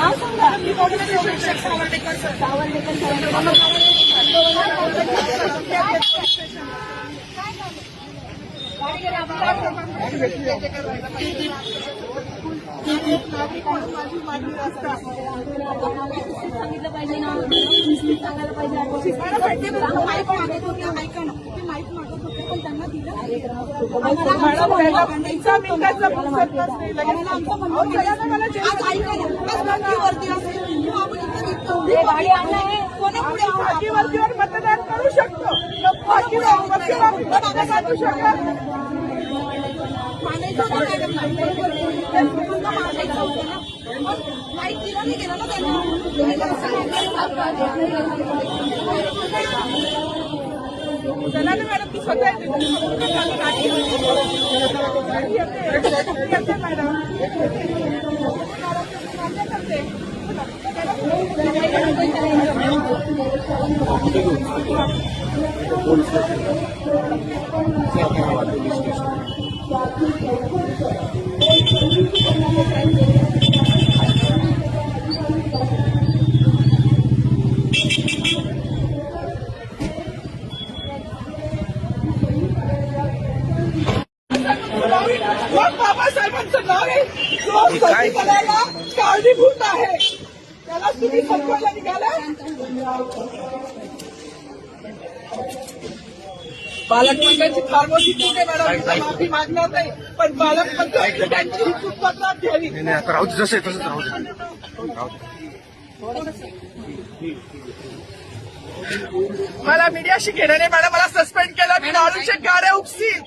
नाव सांगा. शिक्षक सावर्डेकर सर. सांगितलं पाहिजे ना, सांगायला पाहिजे. माहिती मागत होते पण त्यांना दिलं. गाडी आणलाय वरतीवर मतदान करू शकतो. माहिती नाही गेलं ना त्यांना. चला ना मॅडम, ती स्वतः येते मॅडम. बाबासाहेबांचं नाव आहे जो संविधानाला कारणीभूत आहे, त्याला तुम्ही संपवायला निघाला. पालकमंत्र्यांची फार मोठी चूक आहे मॅडम, माफी मागणार नाही, पण पालकमंत्र्यांची त्यांची ही चूक पत्रात घ्यावी. जसं तसंच राहू दे. मला मीडियाशी घेण्याने मॅडम मला सस्पेंड केलं. मी नाळूच्या गाड्या उपसील,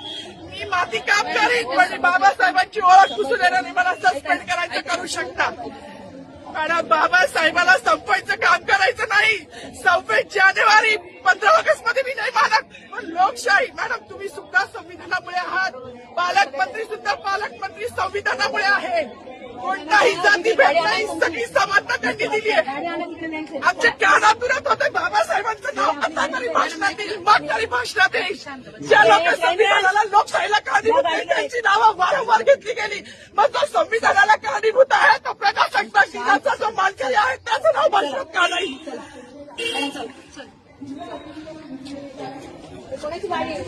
मी माती काम करीन, पण बाबासाहेबांची ओळख पुसून येण्याने मला सस्पेंड करायचं करू शकता. मॅडम, बाबासाहेबाला संपवायचं काम करायचं नाही. 26 जानेवारी 15 ऑगस्ट मध्ये मी नाही मानत, पण लोकशाही मॅडम, तुम्ही सुद्धा संविधानामुळे आहात. पालकमंत्री सुद्धा पालकमंत्री संविधानामुळे आहे. कोणताही जातीभेद नाही, सगळी समानता त्यांनी दिली आहे. आमच्या कानातुरात होते बाबासाहेबांचं नाव आता तरी भाषणात येईल, मग तरी भाषणात येईल. ज्या लोक संविधानाला लोकशाहीला कारणीभूत आहे त्यांची नावं वारंवार घेतली गेली. मग जो संविधानाला कारणीभूत आहे तो प्रजासत्ताक दिनाचा जो मानकरी आहे त्याचं नाव भाषणात का नाही? कोणाची गाडी आहे?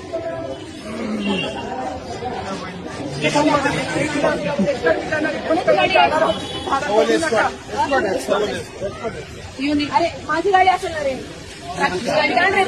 अरे माझी गाडी असेल ना रे, गाडी काढ रे.